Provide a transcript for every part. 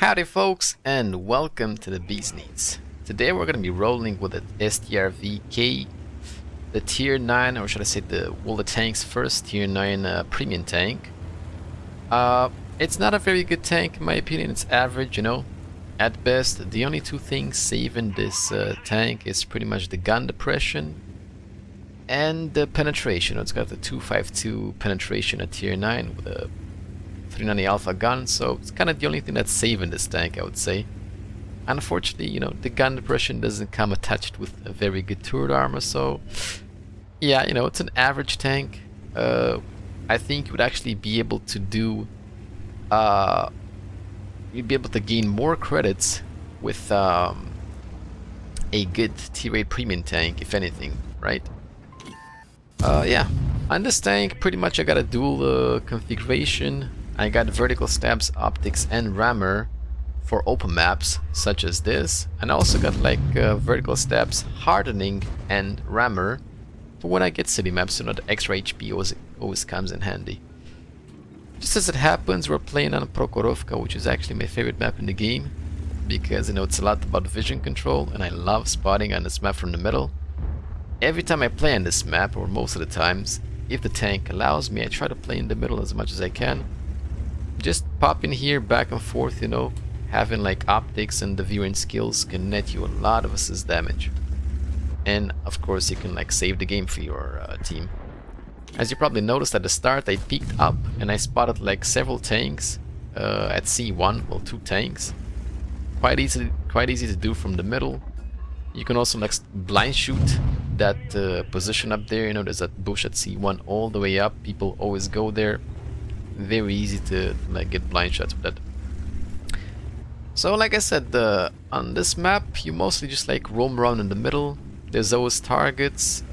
Howdy folks, and welcome to the Bee's Knees. Today we're going to be rolling with the Strv, the tier 9, or should I say the tanks first, tier 9 premium tank. It's not a very good tank in my opinion, it's average, you know. At best, the only two things saving this tank is pretty much the gun depression and the penetration. It's got the 252 penetration at tier 9 with a 390 alpha gun, so it's kind of the only thing that's saving this tank, I would say. Unfortunately, you know, the gun depression doesn't come attached with a very good turret armor, so yeah, you know, it's an average tank. I think you would actually be able to do you'd be able to gain more credits with a good tier 8 premium tank, if anything, right? Yeah, on this tank pretty much I got a dual configuration. I got vertical stabs, optics, and rammer for open maps such as this, and I also got like vertical stabs, hardening, and rammer for when I get city maps, so the extra HP always comes in handy. Just as it happens, we're playing on Prokhorovka, which is actually my favorite map in the game, because you know it's a lot about vision control, and I love spotting on this map from the middle. Every time I play on this map, or most of the times, if the tank allows me, I try to play in the middle as much as I can. Just popping here back and forth, you know, having like optics and the viewing skills can net you a lot of assist damage. And of course you can like save the game for your team. As you probably noticed at the start, I peeked up and I spotted like several tanks at C1, well, 2 tanks. Quite easy to do from the middle. You can also like blind shoot that position up there, you know, there's that bush at C1 all the way up. People always go there. Very easy to like get blind shots with that. So like I said, on this map you mostly just like roam around in the middle. There's always targets.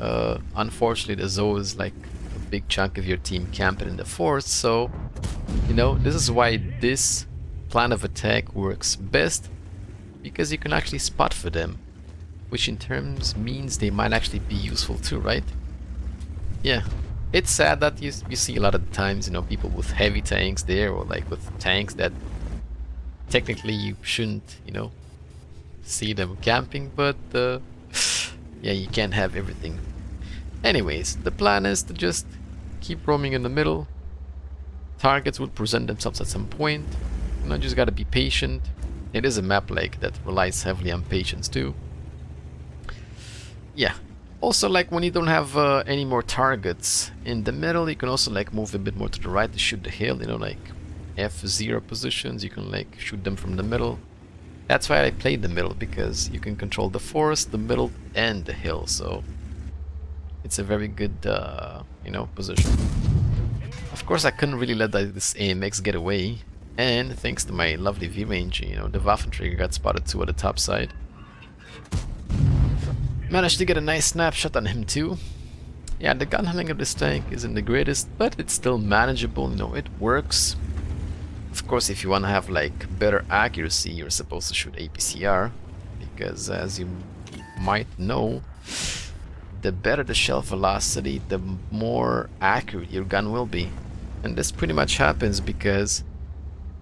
Unfortunately there's always like a big chunk of your team camping in the forest, so you know, this is why this plan of attack works best, because you can actually spot for them, which in terms means they might actually be useful too, right? Yeah. It's sad that you see a lot of times, you know, people with heavy tanks there, or like with tanks that technically you shouldn't, you know, see them camping, but yeah, you can't have everything. Anyways, the plan is to just keep roaming in the middle. Targets will present themselves at some point. You know, just gotta be patient. It is a map like that relies heavily on patience too. Yeah. Also, like when you don't have any more targets in the middle, you can also like move a bit more to the right to shoot the hill, you know, like F0 positions, you can like shoot them from the middle. That's why I played the middle, because you can control the forest, the middle, and the hill, so it's a very good, you know, position. Of course, I couldn't really let this AMX get away, and thanks to my lovely V-range, you know, the Waffenträger got spotted too at the top side. Managed to get a nice snapshot on him too. Yeah, the gun handling of this tank isn't the greatest, but it's still manageable, you know, it works. Of course, if you want to have like better accuracy, you're supposed to shoot APCR, because as you might know, the better the shell velocity, the more accurate your gun will be. And this pretty much happens because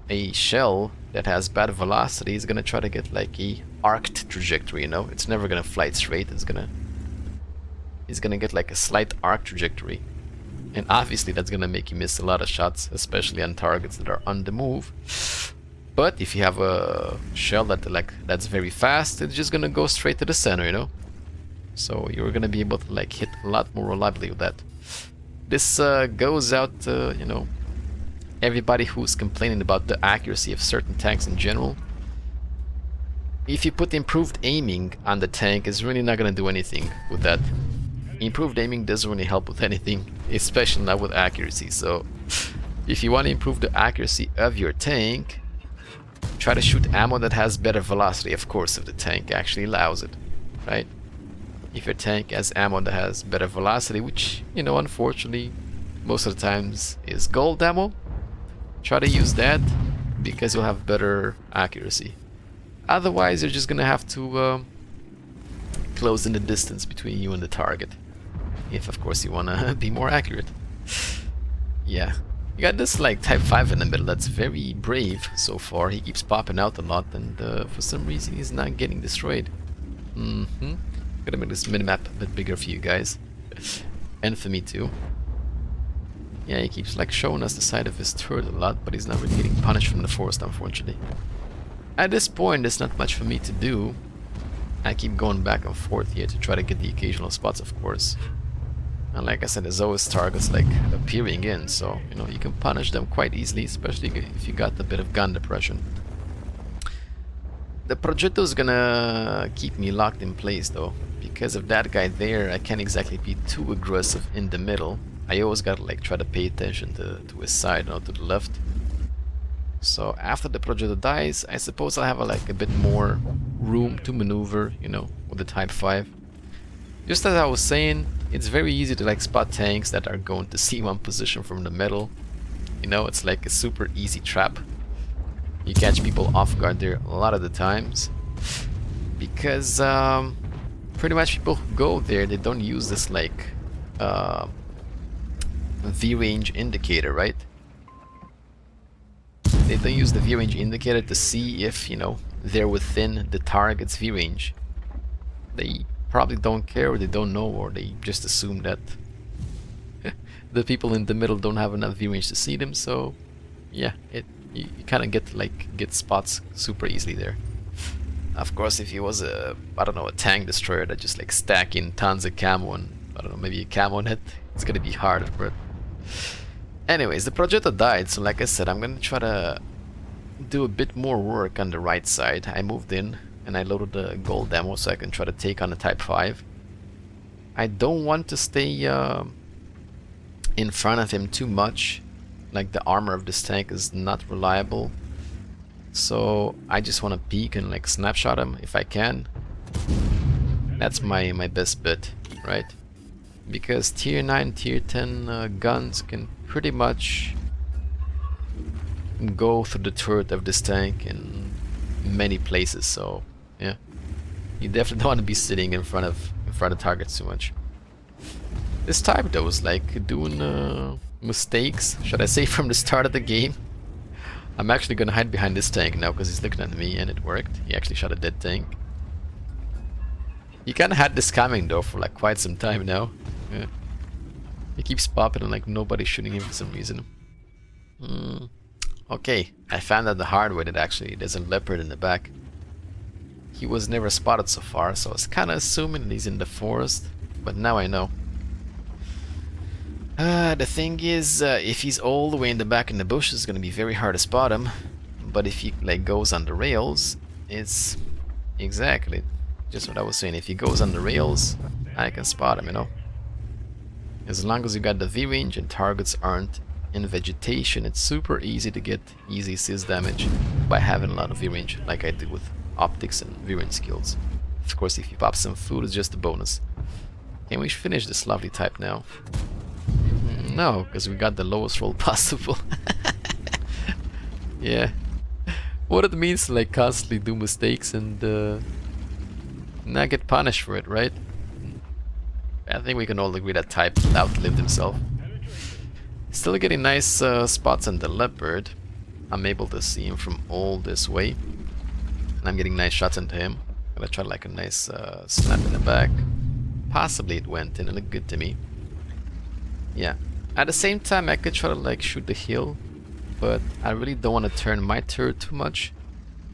a shell that has bad velocity is gonna try to get like a arced trajectory, you know, it's never gonna fly straight, it's gonna get like a slight arc trajectory, and obviously that's gonna make you miss a lot of shots, especially on targets that are on the move. But if you have a shell that's very fast, it's just gonna go straight to the center, you know, so you're gonna be able to like hit a lot more reliably with that. This goes out, you know, everybody who's complaining about the accuracy of certain tanks in general. If you put improved aiming on the tank, it's really not gonna do anything with that. Improved aiming doesn't really help with anything, especially not with accuracy. So if you want to improve the accuracy of your tank, try to shoot ammo that has better velocity, of course, if the tank actually allows it, right? If your tank has ammo that has better velocity, which, you know, unfortunately most of the times is gold ammo, try to use that, because you'll have better accuracy. Otherwise, you're just gonna have to close in the distance between you and the target, if of course you wanna be more accurate. Yeah, You got this like Type 5 in the middle that's very brave so far. He keeps popping out a lot, and for some reason he's not getting destroyed. Gotta make this minimap a bit bigger for you guys. And for me too. Yeah, he keeps like showing us the side of his turret a lot, but he's not really getting punished from the forest, unfortunately. At this point, there's not much for me to do. I keep going back and forth here to try to get the occasional spots, of course. And like I said, there's always targets like appearing in, so you know you can punish them quite easily, especially if you got a bit of gun depression. The Progetto is gonna keep me locked in place though, because of that guy there. I can't exactly be too aggressive in the middle. I always gotta like try to pay attention to his side, not to the left. So after the Progetto dies, I suppose I'll have like a bit more room to maneuver, you know, with the Type 5. Just as I was saying, it's very easy to like spot tanks that are going to C1 position from the middle. You know, it's like a super easy trap. You catch people off guard there a lot of the times. Because pretty much people who go there, they don't use this like V-range indicator, right? They don't use the V-range indicator to see if, you know, they're within the target's V-range. They probably don't care, or they don't know, or they just assume that the people in the middle don't have enough V-range to see them, so yeah, you kind of get spots super easily there. Of course, if he was a, I don't know, a tank destroyer that just like stacking tons of camo and, I don't know, maybe a camo net, it's gonna be harder, but anyways, the Progetto died, so like I said, I'm gonna try to do a bit more work on the right side. I moved in and I loaded the gold ammo so I can try to take on the Type 5. I don't want to stay in front of him too much. Like, the armor of this tank is not reliable, so I just want to peek and like snapshot him if I can. That's my best bet, right? Because tier 9, tier 10 guns can pretty much go through the turret of this tank in many places, so yeah, you definitely don't want to be sitting in front of targets too much. This type though is like doing mistakes, should I say, from the start of the game. I'm actually gonna hide behind this tank now because he's looking at me, and it worked. He actually shot a dead tank. He kinda had this coming though for like quite some time now. Yeah. He keeps popping and like nobody's shooting him for some reason. Okay, I found out the hard way that actually there's a leopard in the back. He was never spotted so far, so I was kinda assuming that he's in the forest, but now I know. The thing is, if he's all the way in the back in the bush, it's gonna be very hard to spot him. But if he like goes on the rails, it's exactly just what I was saying. If he goes on the rails, I can spot him, you know. As long as you got the V-range and targets aren't in vegetation, it's super easy to get easy assist damage by having a lot of V-range, like I do with optics and V-range skills. Of course, if you pop some food, it's just a bonus. Can we finish this lovely type now? No, because we got the lowest roll possible. Yeah. What it means to like constantly do mistakes and not get punished for it, right? I think we can all agree that type outlived himself. Still getting nice spots on the leopard. I'm able to see him from all this way. And I'm getting nice shots into him. Gonna try like a nice snap in the back. Possibly it went in, it looked good to me. Yeah. At the same time, I could try to like shoot the hill, but I really don't want to turn my turret too much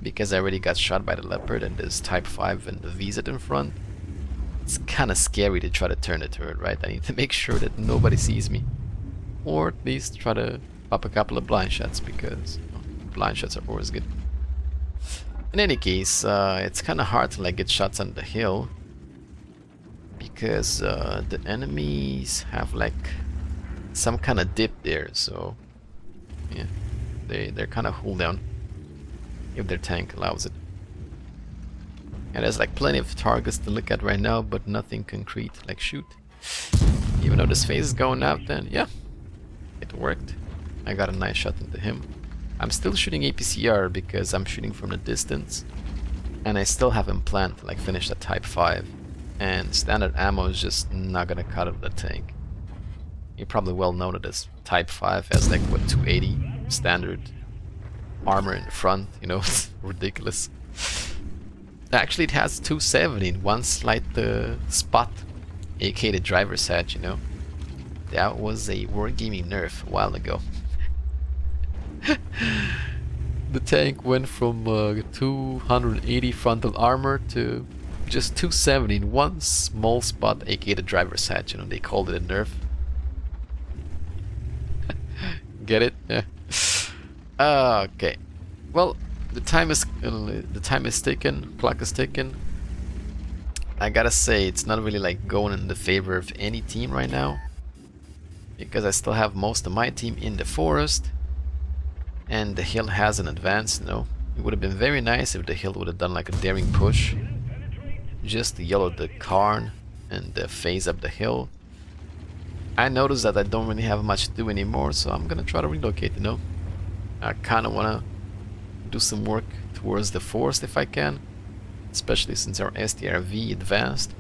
because I already got shot by the leopard and there's Type 5 and the VZ in front. It's kind of scary to try to turn the turret, right? I need to make sure that nobody sees me, or at least try to pop a couple of blind shots, because you know, blind shots are always good. In any case, it's kind of hard to like get shots on the hill because the enemies have like some kind of dip there, so yeah, they're kind of hold down if their tank allows it. And there's like plenty of targets to look at right now, but nothing concrete like shoot. Even though this phase is going out, then yeah, it worked. I got a nice shot into him. I'm still shooting APCR because I'm shooting from the distance, and I still haven't planned to like finish that Type 5, and standard ammo is just not gonna cut out the tank. You're probably well known as Type 5 has like what 280 standard armor in the front, you know, it's ridiculous. Actually, it has 270 in one slight spot, aka the driver's hatch, you know. That was a wargaming nerf a while ago. The tank went from 280 frontal armor to just 270 in one small spot, aka the driver's hatch, you know, they called it a nerf. Get it? Yeah. Okay. Well, the time is ticking, clock is ticking. I gotta say, it's not really like going in the favor of any team right now, because I still have most of my team in the forest, and the hill hasn't advanced. You know, it would have been very nice if the hill would have done like a daring push, just to yellow the Karn and phase up the hill. I noticed that I don't really have much to do anymore, so I'm gonna try to relocate. You know, I kind of wanna do some work towards the forest if I can, especially since our STRV advanced.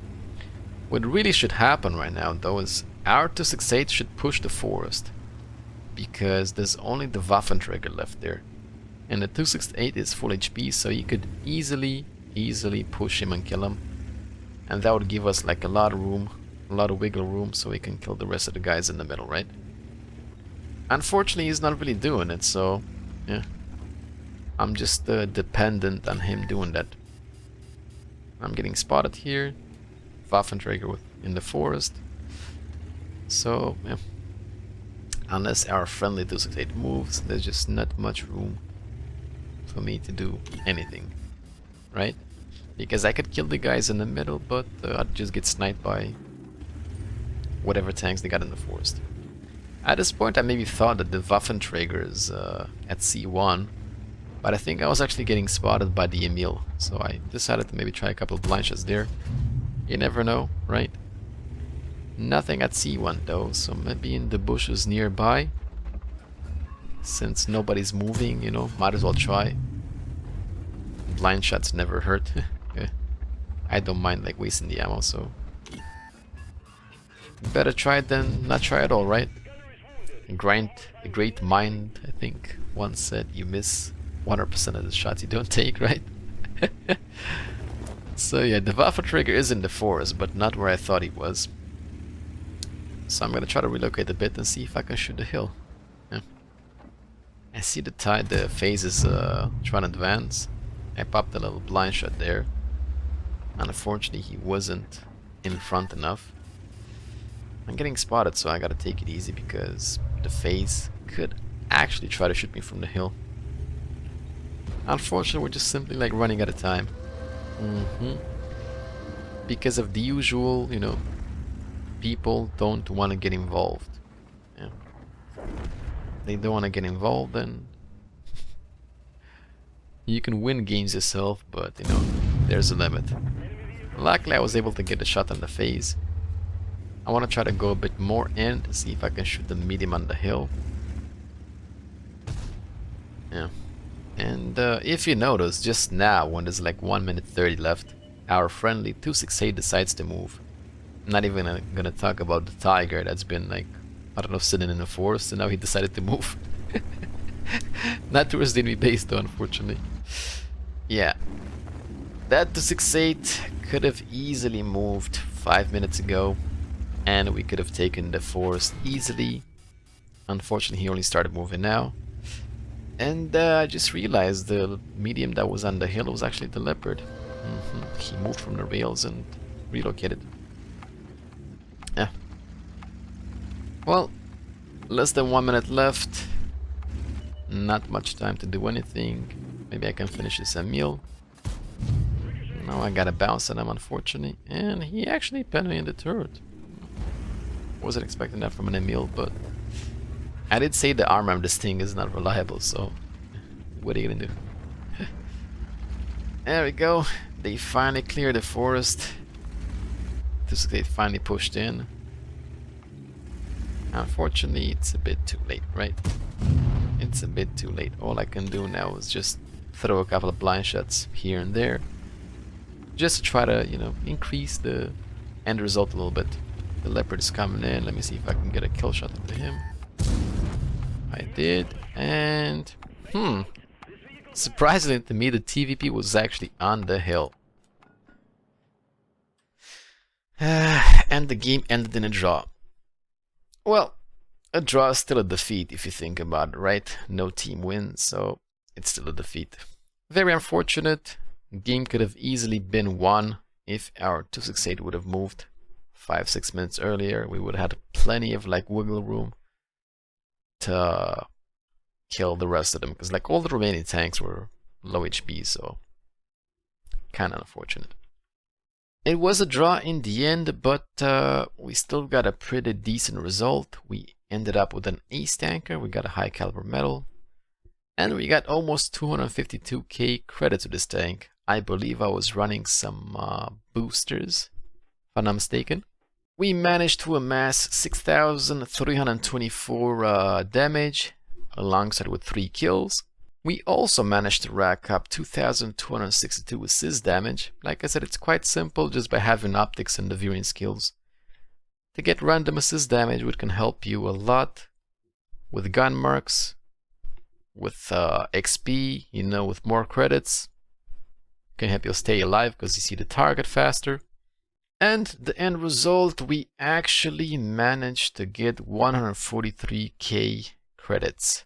What really should happen right now though is our 268 should push the forest, because there's only the Waffenträger left there, and the 268 is full HP, so you could easily push him and kill him, and that would give us like a lot of room, a lot of wiggle room, so we can kill the rest of the guys in the middle, right? Unfortunately, he's not really doing it, so yeah, I'm just dependent on him doing that. I'm getting spotted here, Waffenträger in the forest, so yeah, unless our friendly 268 moves, there's just not much room for me to do anything, right? Because I could kill the guys in the middle, but I'd just get sniped by whatever tanks they got in the forest. At this point, I maybe thought that the Waffenträger is at C1, but I think I was actually getting spotted by the Emil, so I decided to maybe try a couple of blind shots there. You never know, right? Nothing at C1 though, so maybe in the bushes nearby. Since nobody's moving, you know, might as well try. Blind shots never hurt. Yeah. I don't mind like wasting the ammo, so better try it than not try at all, right? A great mind, I think, once said you miss 100% of the shots you don't take, right? So yeah, the Waffenträger is in the forest, but not where I thought he was. So I'm gonna try to relocate a bit and see if I can shoot the hill. Yeah. I see the phase is trying to advance. I popped a little blind shot there. Unfortunately, he wasn't in front enough. I'm getting spotted, so I gotta take it easy because the phase could actually try to shoot me from the hill. Unfortunately, we're just simply like running out of time. Because of the usual, you know, people don't want to get involved. Yeah. They don't want to get involved, and you can win games yourself, but you know, there's a limit. Luckily, I was able to get a shot on the phase. I want to try to go a bit more in to see if I can shoot the medium on the hill. Yeah. And if you notice, just now, when there's like 1 minute 30 left, our friendly 268 decides to move. I'm not even gonna talk about the tiger that's been like, I don't know, sitting in the forest, and now he decided to move. Not towards the enemy base though, unfortunately. Yeah. That 268 could have easily moved 5 minutes ago, and we could have taken the forest easily. Unfortunately, he only started moving now. And I just realized the medium that was on the hill was actually the leopard. He moved from the rails and relocated. Yeah. Well, less than 1 minute left. Not much time to do anything. Maybe I can finish this meal. Now I gotta bounce at him, unfortunately. And he actually pinned me in the turret. Wasn't expecting that from an Emil, but I did say the armor of this thing is not reliable, so what are you gonna do? There we go. They finally cleared the forest. They finally pushed in. Unfortunately, it's a bit too late, right? It's a bit too late. All I can do now is just throw a couple of blind shots here and there, just to try to, you know, increase the end result a little bit. The leopard is coming in. Let me see if I can get a kill shot into him. I did, and surprisingly to me, the TVP was actually on the hill. And the game ended in a draw. Well, a draw is still a defeat if you think about it, right? No team wins, so it's still a defeat. Very unfortunate. The game could have easily been won if our 268 would have moved 5-6 minutes earlier. We would have had plenty of like wiggle room to kill the rest of them, because like all the remaining tanks were low HP, so kind of unfortunate. It was a draw in the end, but we still got a pretty decent result. We ended up with an ace tanker, we got a high caliber medal, and we got almost 252k credits to this tank. I believe I was running some boosters, if I'm not mistaken. We managed to amass 6,324 damage, alongside with 3 kills. We also managed to rack up 2,262 assist damage. Like I said, it's quite simple just by having optics and the viewing skills. To get random assist damage, which can help you a lot with gun marks, with XP, you know, with more credits. Can help you stay alive because you see the target faster. And the end result, we actually managed to get 143k credits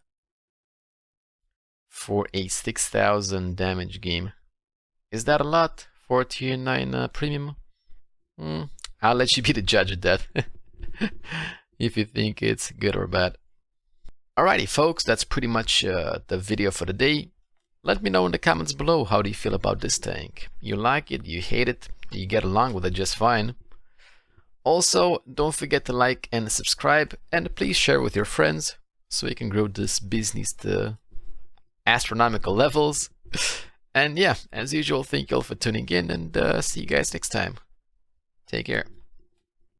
for a 6,000 damage game. Is that a lot for a tier 9 premium? I'll let you be the judge of that if you think it's good or bad. Alrighty folks, that's pretty much the video for the day. Let me know in the comments below, how do you feel about this tank? You like it? You hate it? Do you get along with it just fine? Also, don't forget to like and subscribe, and please share with your friends so you can grow this business to astronomical levels. And yeah, as usual, thank you all for tuning in, and see you guys next time. Take care.